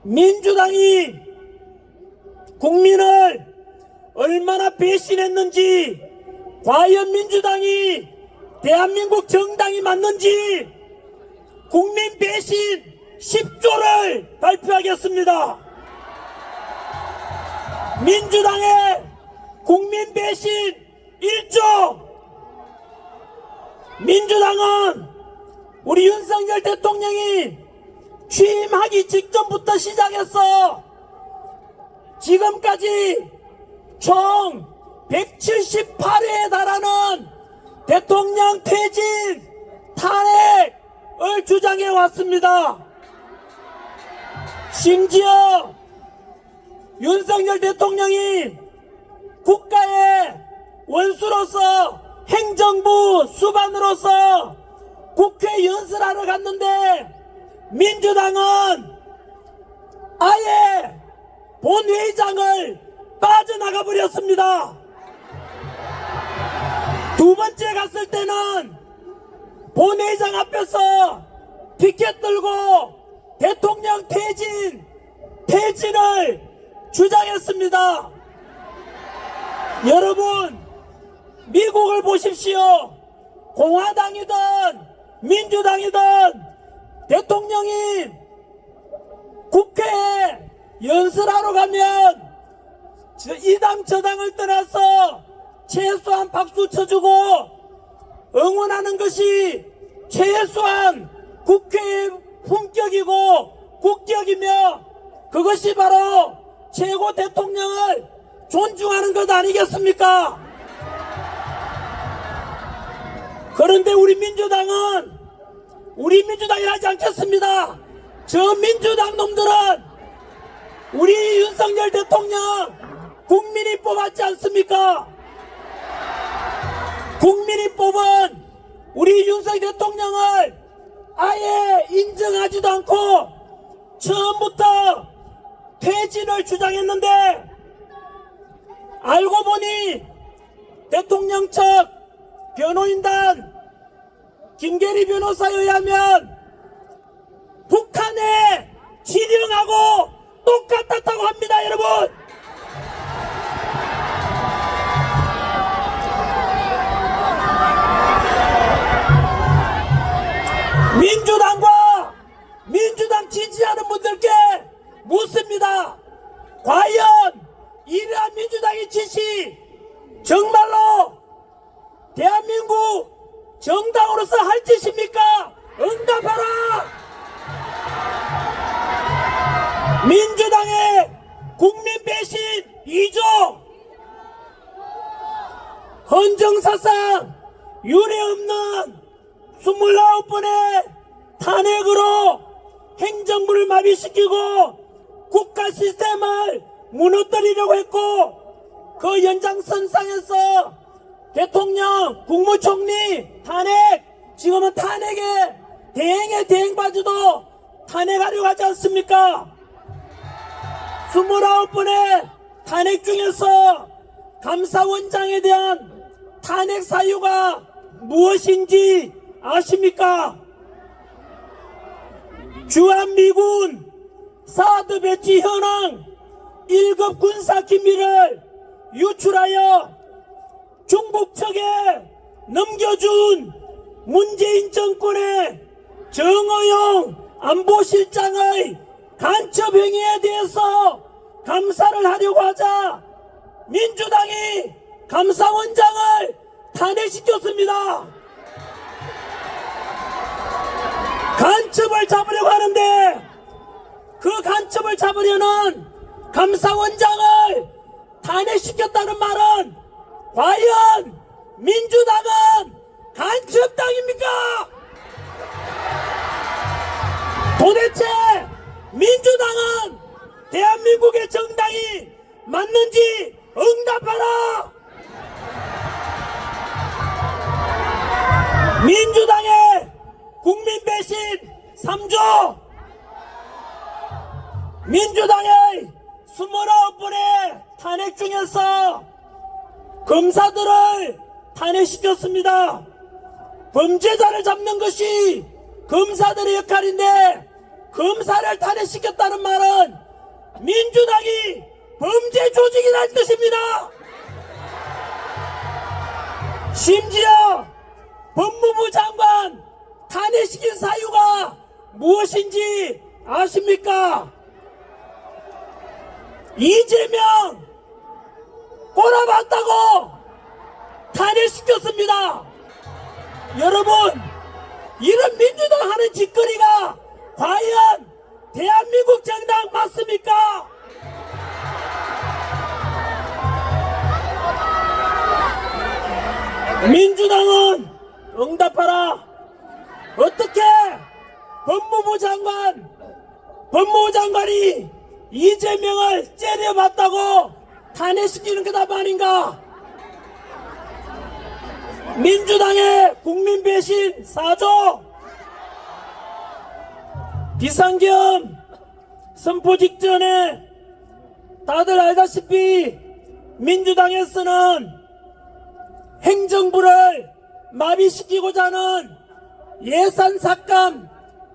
민주당이 국민을 얼마나 배신했는지, 과연 민주당이 대한민국 정당이 맞는지 국민 배신 10조를 발표하겠습니다. 민주당의 국민 배신 1조. 민주당은 우리 윤석열 대통령이 취임하기 직전부터 시작해서 지금까지 총 178회에 달하는 대통령 퇴진, 탄핵을 주장해 왔습니다. 심지어 윤석열 대통령이 국가의 원수로서 행정부 수반으로서 국회 연설하러 갔는데 민주당은 아예 본회의장을 빠져나가 버렸습니다. 두 번째 갔을 때는 본회의장 앞에서 피켓 들고 대통령 퇴진을 주장했습니다. 여러분, 미국을 보십시오. 공화당이든 민주당이든 대통령이 국회에 연설하러 가면 이 당 저 당을 떠나서 최소한 박수 쳐주고 응원하는 것이 최소한 국회의 품격이고 국격이며 그것이 바로 최고 대통령을 존중하는 것 아니겠습니까? 그런데 우리 민주당이 하지 않겠습니다. 저 민주당 놈들은 우리 윤석열 대통령 국민이 뽑았지 않습니까? 국민이 뽑은 우리 윤석열 대통령을 아예 인정하지도 않고 처음부터 퇴진을 주장했는데 알고 보니 대통령 측 변호인단 김계리 변호사에 의하면 북한의 지령하고 똑같았다고 합니다. 여러분, 민주당과 민주당 지지하는 분들께 묻습니다. 과연 이러한 민주당의 지시 정말로 대한민국 정당으로서 할 짓입니까? 응답하라! 민주당의 국민 배신 2조, 헌정사상 유례없는 29번의 탄핵으로 행정부를 마비시키고 국가 시스템을 무너뜨리려고 했고 그 연장선상에서 대통령, 국무총리 탄핵, 지금은 탄핵의 대행의 대행바지도 탄핵하려고 하지 않습니까? 29번의 탄핵 중에서 감사원장에 대한 탄핵 사유가 무엇인지 아십니까? 주한미군 사드 배치 현황 1급 군사 기밀을 유출하여 중국 측에 넘겨준 문재인 정권의 정의용 안보실장의 간첩 행위에 대해서 감사를 하려고 하자 민주당이 감사원장을 탄핵시켰습니다. 간첩을 잡으려고 하는데 그 간첩을 잡으려는 감사원장을 탄핵시켰다는 말은 과연 민주당은 간첩당입니까? 도대체 민주당은 대한민국의 정당이 맞는지 응답하라! 민주당의 국민 배신 3조, 민주당의 29번의 탄핵 중에서 검사들을 탄핵시켰습니다. 범죄자를 잡는 것이 검사들의 역할인데 검사를 탄핵시켰다는 말은 민주당이 범죄 조직이라는 뜻입니다. 심지어 법무부 장관 탄핵시킨 사유가 무엇인지 아십니까? 이재명 꼬라봤다고 탄핵시켰습니다. 여러분, 이런 민주당 하는 짓거리가 과연 대한민국 정당 맞습니까? 민주당은 응답하라. 어떻게 법무부 장관이 이재명을 째려봤다고 탄핵시키는 게 답 아닌가? 민주당의 국민 배신 4조, 비상계엄 선포 직전에 다들 알다시피 민주당에서는 행정부를 마비시키고자 하는 예산 삭감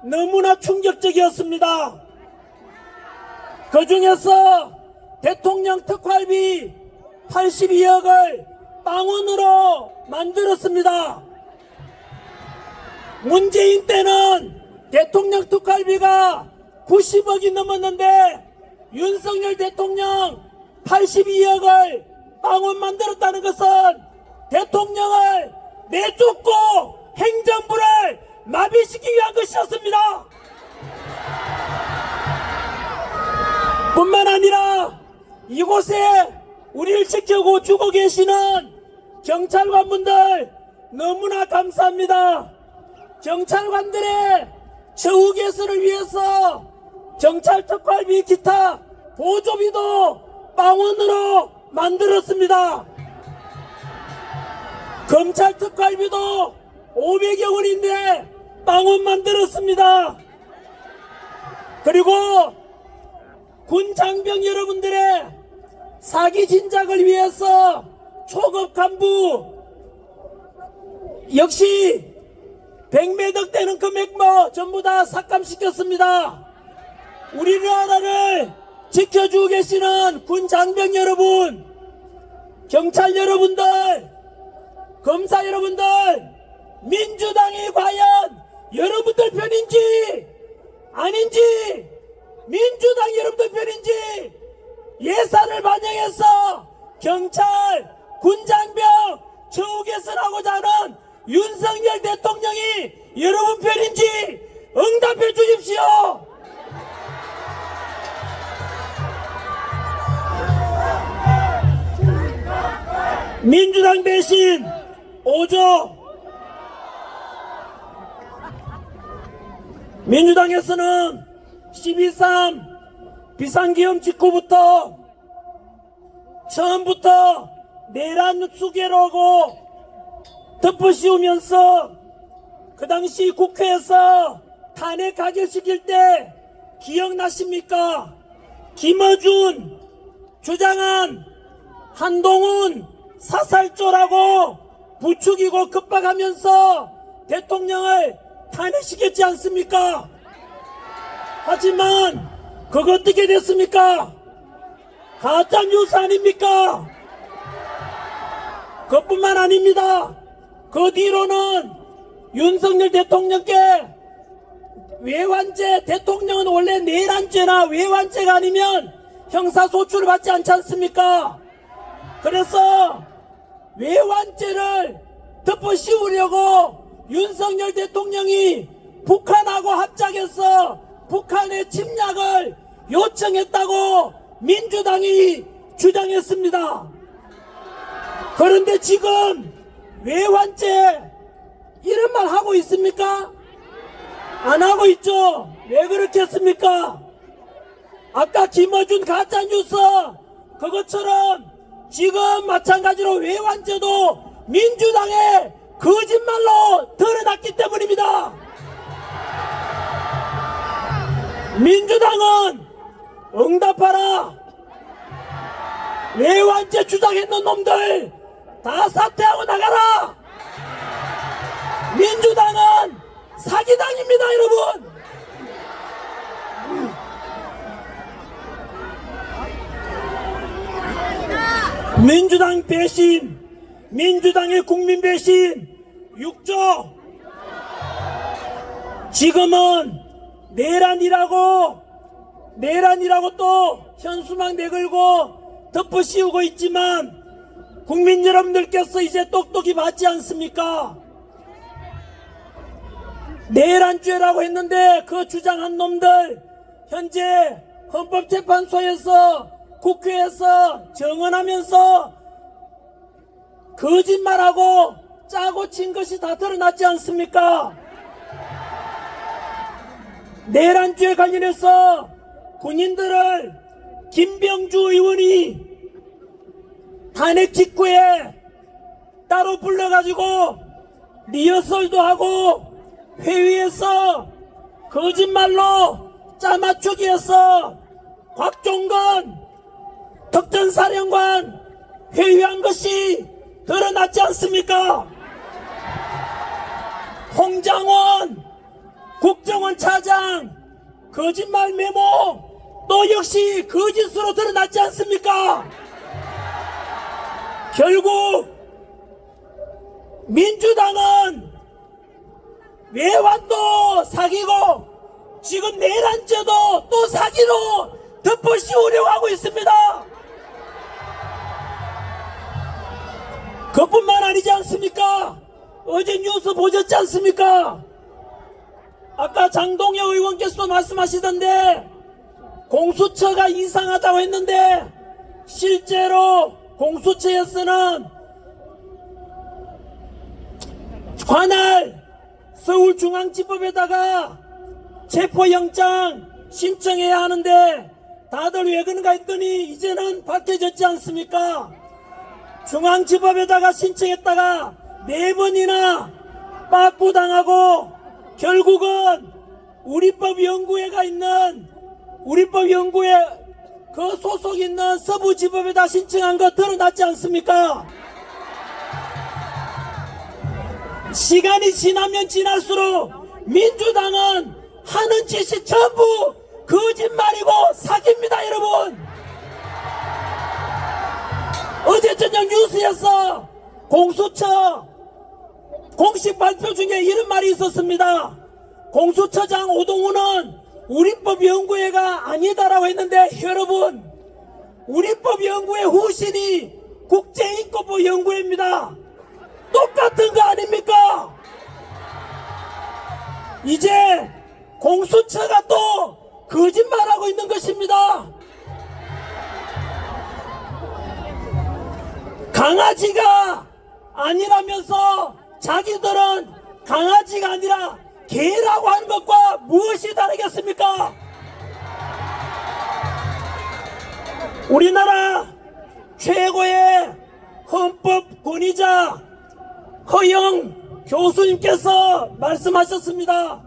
너무나 충격적이었습니다. 그 중에서 대통령 특활비 82억을 빵원으로 만들었습니다. 문재인 때는 대통령 특활비가 90억이 넘었는데 윤석열 대통령 82억을 빵원 만들었다는 것은 대통령을 내쫓고 행정부를 마비시키기 위한 것이었습니다. 뿐만 아니라 이곳에 우리를 지켜주고 계시는 경찰관분들 너무나 감사합니다. 경찰관들의 처우 개선을 위해서 경찰 특활비 기타 보조비도 빵원으로 만들었습니다. 검찰 특활비도 500여 원인데 빵원 만들었습니다. 그리고 군 장병 여러분들의 사기 진작을 위해서 초급 간부 역시 100매덕 되는 금액 전부 다 삭감시켰습니다. 우리나라를 지켜주고 계시는 군 장병 여러분, 경찰 여러분들, 검사 여러분들, 민주당이 과연 여러분들 편인지 아닌지, 민주당 여러분들 편인지 예산을 반영해서 경찰, 군장병 처우 개선하고자 하는 윤석열 대통령이 여러분 편인지 응답해 주십시오. 민주당 배신 5조. 민주당에서는 12.3 비상계엄 직후부터 처음부터 내란 수계로 하고 덮어씌우면서 그 당시 국회에서 탄핵 가결시킬 때 기억나십니까? 김어준 주장한 한동훈 사살조라고 부추기고 급박하면서 대통령을 탄핵시켰지 않습니까? 하지만 그거 어떻게 됐습니까? 가짜뉴스 아닙니까? 그것뿐만 아닙니다. 그 뒤로는 윤석열 대통령께 외환죄, 대통령은 원래 내란죄나 외환죄가 아니면 형사소출을 받지 않지 않습니까? 그래서 외환죄를 덮어씌우려고 윤석열 대통령이 북한하고 합작해서 북한의 침략을 요청했다고 민주당이 주장했습니다. 그런데 지금 외환죄 이런 말 하고 있습니까? 안 하고 있죠. 왜 그렇게 했습니까? 아까 김어준 가짜뉴스 그것처럼 지금 마찬가지로 외환죄도 민주당의 거짓말로 드러났기 때문입니다. 민주당은 응답하라. 외환죄 주장했는 놈들 다 사퇴하고 나가라. 민주당은 사기당입니다, 여러분. 민주당 배신, 민주당의 국민 배신 6조. 지금은 내란이라고 또 현수막 내걸고 덮어씌우고 있지만 국민 여러분들께서 이제 똑똑히 봤지 않습니까? 내란죄라고 했는데 그 주장한 놈들 현재 헌법재판소에서 국회에서 정언하면서 거짓말하고 짜고 친 것이 다 드러났지 않습니까? 내란죄 관련해서 군인들을 김병주 의원이 탄핵 직후에 따로 불러가지고 리허설도 하고 회의에서 거짓말로 짜맞추기해서 곽종건 특전사령관 회유한 것이 드러났지 않습니까? 홍장원 국정원 차장 거짓말 메모 또 역시 거짓으로 드러났지 않습니까? 결국 민주당은 외환도 사기고 지금 내란죄도 또 사기로 덮어씌우려고 하고 있습니다. 그뿐만 아니지 않습니까? 어제 뉴스 보셨지 않습니까? 아까 장동혁 의원께서 말씀하시던데 공수처가 이상하다고 했는데 실제로 공수처에서는 관할 서울중앙지법에다가 체포영장 신청해야 하는데 다들 왜 그런가 했더니 이제는 밝혀졌지 않습니까? 중앙지법에다가 신청했다가 4번이나 빠꾸당하고 결국은 우리법연구회가 있는 우리법연구회 그 소속 있는 서부지법에다 신청한 거 드러났지 않습니까? 시간이 지나면 지날수록 민주당은 하는 짓이 전부 거짓말이고 사기입니다, 여러분. 어제 저녁 뉴스에서 공수처 공식 발표 중에 이런 말이 있었습니다. 공수처장 오동훈은 우리법연구회가 아니다라고 했는데 여러분, 우리법연구회 후신이 국제인권법 연구회입니다. 똑같은 거 아닙니까? 이제 공수처가 또 거짓말하고 있는 것입니다. 강아지가 아니라면서 자기들은 강아지가 아니라 개라고 하는 것과 무엇이 다르겠습니까? 우리나라 최고의 헌법 권위자 허영 교수님께서 말씀하셨습니다.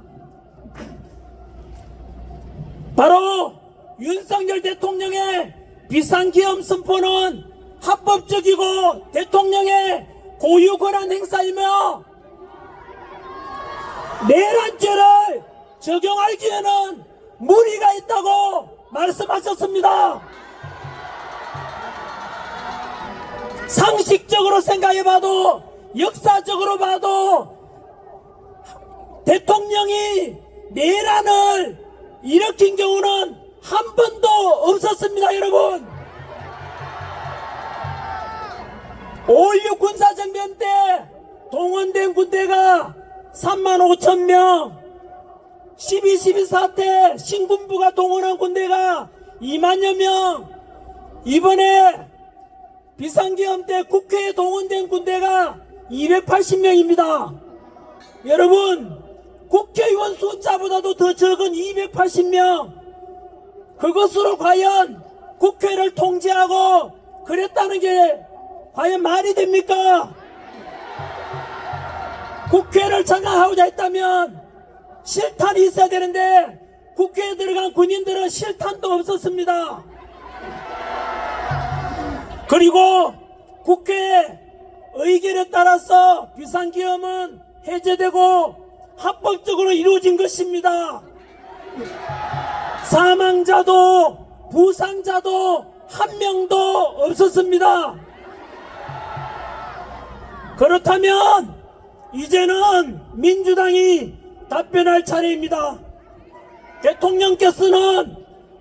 바로 윤석열 대통령의 비상계엄 선포는 합법적이고 대통령의 고유권한 행사이며 내란죄를 적용하기에는 무리가 있다고 말씀하셨습니다. 상식적으로 생각해봐도 역사적으로 봐도 대통령이 내란을 일으킨 경우는 한 번도 없었습니다, 여러분. 5.16 군사정변 때 동원된 군대가 35,000명, 12.12 사태 신군부가 동원한 군대가 2만여 명, 이번에 비상계엄 때 국회에 동원된 군대가 280명입니다. 여러분, 국회의원 숫자보다도 더 적은 280명, 그것으로 과연 국회를 통제하고 그랬다는 게 과연 말이 됩니까? 국회를 장악하고자 했다면 실탄이 있어야 되는데 국회에 들어간 군인들은 실탄도 없었습니다. 그리고 국회 의결에 따라서 비상계엄은 해제되고 합법적으로 이루어진 것입니다. 사망자도 부상자도 한 명도 없었습니다. 그렇다면 이제는 민주당이 답변할 차례입니다. 대통령께서는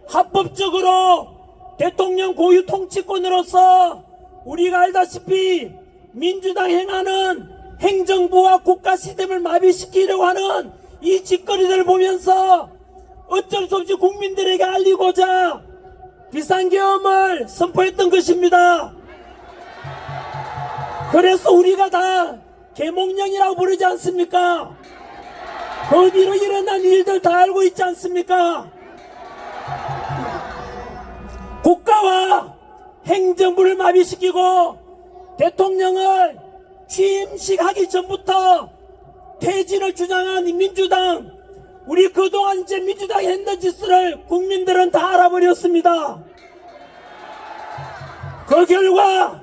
합법적으로 대통령 고유 통치권으로서 우리가 알다시피 민주당 행하는 행정부와 국가 시스템을 마비시키려고 하는 이 짓거리들을 보면서 어쩔 수 없이 국민들에게 알리고자 비상계엄을 선포했던 것입니다. 그래서 우리가 다 계몽령이라고 부르지 않습니까? 그 뒤로 일어난 일들 다 알고 있지 않습니까? 국가와 행정부를 마비시키고 대통령을 취임식하기 전부터 퇴진을 주장한 민주당, 우리 그동안 이제 민주당이 했던 짓을 국민들은 다 알아버렸습니다. 그 결과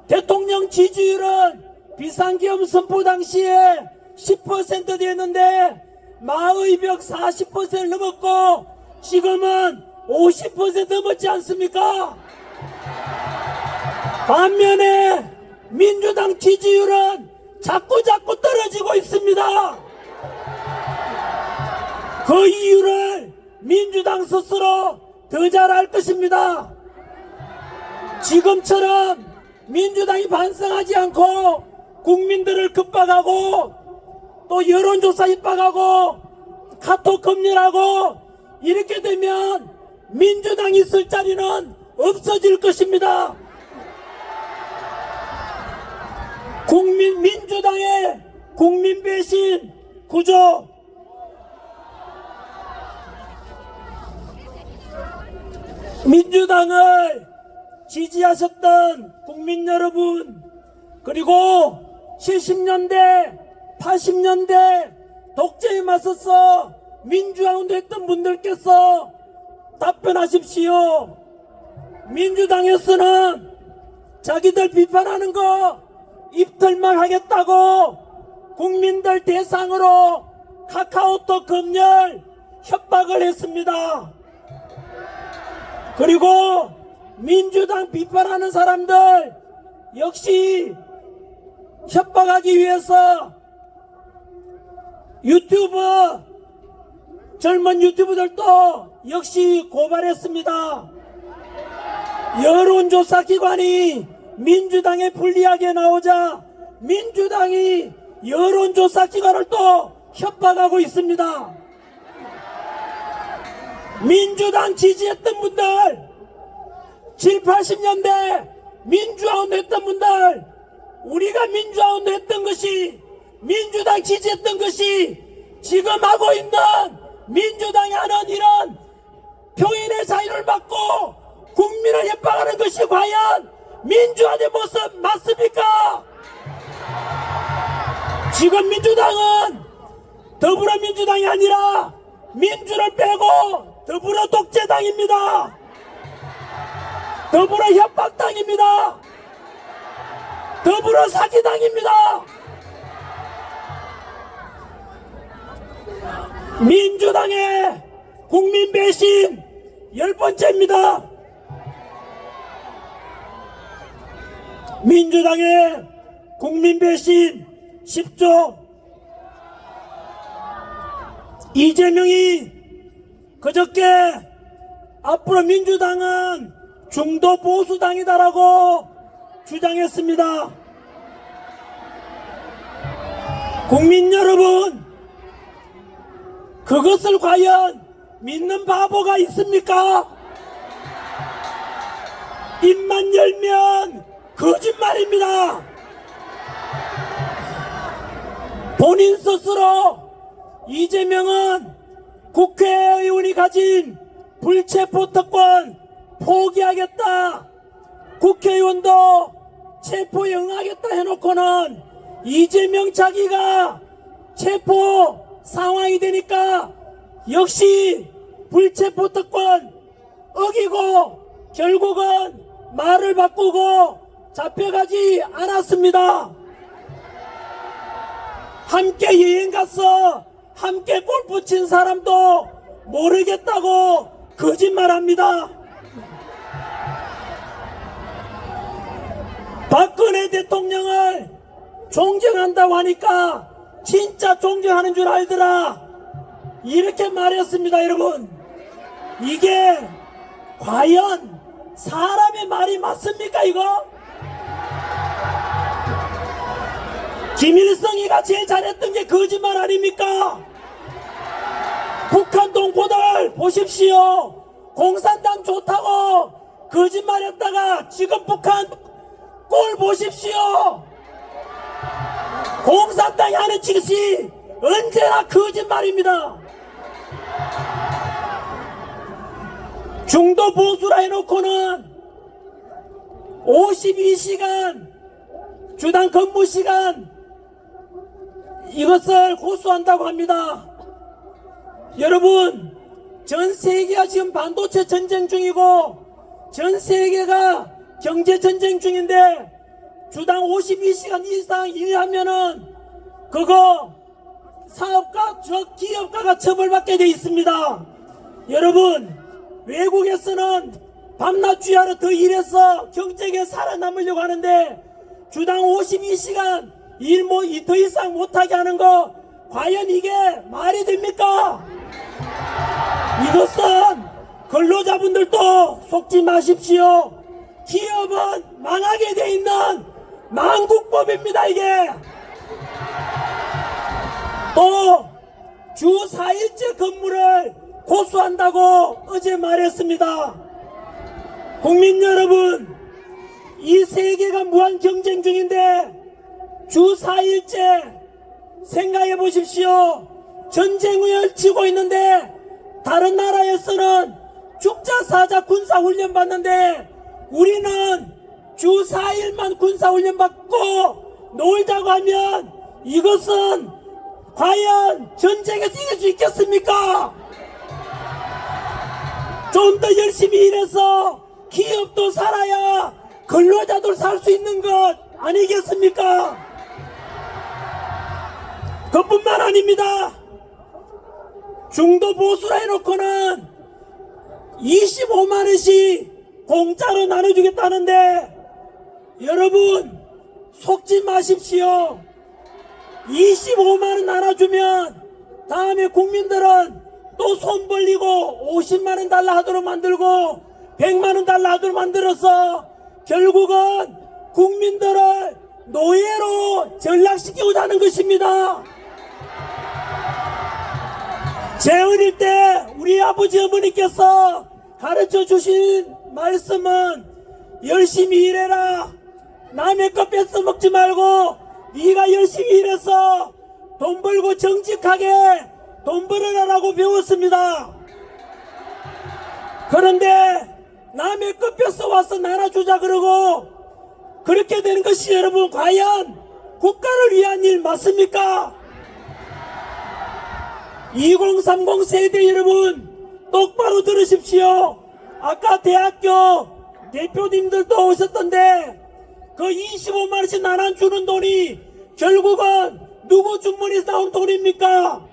대통령 지지율은 비상계엄 선포 당시에 10% 됐는데 마의 벽 40%를 넘었고 지금은 50% 넘었지 않습니까? 반면에 민주당 지지율은 자꾸 떨어지고 있습니다. 그 이유를 민주당 스스로 더 잘 알 것입니다. 지금처럼 민주당이 반성하지 않고 국민들을 급박하고 또 여론조사 입박하고 카톡 검열하고 이렇게 되면 민주당이 있을 자리는 없어질 것입니다. 민주당의 국민 배신 구조, 민주당을 지지하셨던 국민 여러분, 그리고 70년대 80년대 독재에 맞서서 민주화운동했던 분들께서 답변하십시오. 민주당에서는 자기들 비판하는 거 입틀막 하겠다고 국민들 대상으로 카카오톡 검열 협박을 했습니다. 그리고 민주당 비판하는 사람들 역시 협박하기 위해서 젊은 유튜브들도 역시 고발했습니다. 여론조사 기관이 민주당에 불리하게 나오자 민주당이 여론조사 기관을 또 협박하고 있습니다. 민주당 지지했던 분들, 7, 80년대 민주화운동 했던 분들, 우리가 민주화운동 했던 것이, 민주당 지지했던 것이 지금 하고 있는 민주당이 하는 이런 표현의 자유를 막고 국민을 협박하는 것이 과연 민주화된 모습 맞습니까? 지금 민주당은 더불어민주당이 아니라 민주를 빼고 더불어 독재당입니다. 더불어 협박당입니다. 더불어 사기당입니다. 민주당의 국민 배신 10번째입니다. 민주당의 국민 배신 10조, 이재명이 그저께 앞으로 민주당은 중도 보수당이다라고 주장했습니다. 국민 여러분, 그것을 과연 믿는 바보가 있습니까? 입만 열면 거짓말입니다. 본인 스스로 이재명은 국회의원이 가진 불체포특권 포기하겠다, 국회의원도 체포에 응하겠다 해놓고는 이재명 자기가 체포 상황이 되니까 역시 불체포특권 어기고 결국은 말을 바꾸고 잡혀가지 않았습니다. 함께 여행 가서 함께 골프 친 사람도 모르겠다고 거짓말합니다. 박근혜 대통령을 존경한다고 하니까 진짜 존경하는 줄 알더라. 이렇게 말했습니다. 여러분, 이게 과연 사람의 말이 맞습니까? 이거? 김일성이가 제일 잘했던 게 거짓말 아닙니까? 북한 동포들 보십시오. 공산당 좋다고 거짓말했다가 지금 북한 꼴 보십시오. 공산당이 하는 짓이 언제나 거짓말입니다. 중도 보수라 해놓고는 52시간 주당 근무 시간 이것을 고수한다고 합니다. 여러분, 전 세계가 지금 반도체 전쟁 중이고 전 세계가 경제 전쟁 중인데 주당 52시간 이상 일하면은 그거 사업가, 기업가가 처벌받게 돼 있습니다. 여러분, 외국에서는 밤낮 주야로 더 일해서 경제에 살아남으려고 하는데 주당 52시간 일 더 이상 못하게 하는 거 과연 이게 말이 됩니까? 이것은 근로자분들도 속지 마십시오. 기업은 망하게 돼 있는 망국법입니다. 이게 또 주 4일째 근무를 고수한다고 어제 말했습니다. 국민 여러분, 이 세계가 무한 경쟁 중인데 주 4일째 생각해 보십시오. 전쟁을 치고 있는데 다른 나라에서는 죽자 사자 군사훈련 받는데 우리는 주 4일만 군사훈련 받고 놀자고 하면 이것은 과연 전쟁에서 이길 수 있겠습니까? 좀 더 열심히 일해서 기업도 살아야 근로자도 살 수 있는 것 아니겠습니까? 그뿐만 아닙니다. 중도 보수라 해놓고는 25만원씩 공짜로 나눠주겠다는데 여러분 속지 마십시오. 25만원 나눠주면 다음에 국민들은 또 손 벌리고 50만원 달라 하도록 만들고 100만원 달라 하도록 만들어서 결국은 국민들을 노예로 전락시키고자 하는 것입니다. 제 어릴 때 우리 아버지 어머니께서 가르쳐 주신 말씀은 열심히 일해라. 남의 것 뺏어 먹지 말고 네가 열심히 일해서 돈 벌고 정직하게 돈 벌어라라고 배웠습니다. 그런데 남의 것 뺏어 와서 나눠주자 그러고 그렇게 되는 것이 여러분 과연 국가를 위한 일 맞습니까? 2030 세대 여러분 똑바로 들으십시오. 아까 대학교 대표님들도 오셨던데 그 25만원씩 나눠주는 돈이 결국은 누구 주머니에서 나온 돈입니까?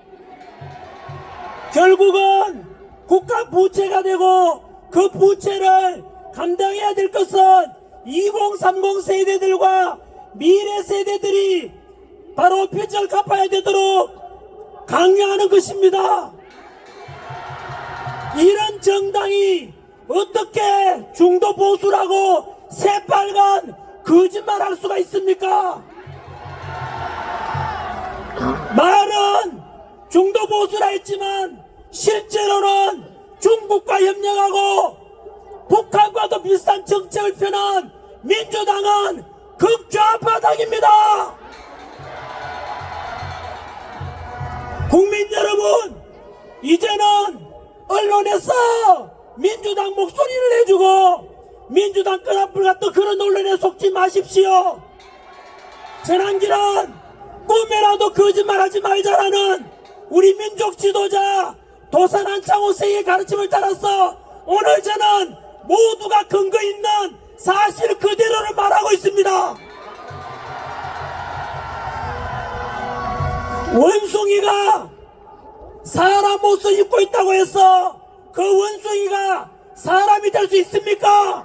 결국은 국가 부채가 되고 그 부채를 감당해야 될 것은 2030 세대들과 미래 세대들이 바로 빚을 갚아야 되도록 강요하는 것입니다. 이런 정당이 어떻게 중도 보수라고 새빨간 거짓말할 수가 있습니까? 말은 중도 보수라 했지만 실제로는 중국과 협력하고 북한과도 비슷한 정책을 펴는 민주당은 극좌파당입니다. 국민 여러분, 이제는 언론에서 민주당 목소리를 내주고 민주당 끈앞을 갖다 그런 언론에 속지 마십시오. 전한길은 꿈에라도 거짓말하지 말자라는 우리 민족 지도자 도산 안창호세의 가르침을 따라서 오늘 저는 모두가 근거 있는 사실 그대로를 말하고 있습니다. 원숭이가 사람 옷을 입고 있다고 해서 그 원숭이가 사람이 될 수 있습니까?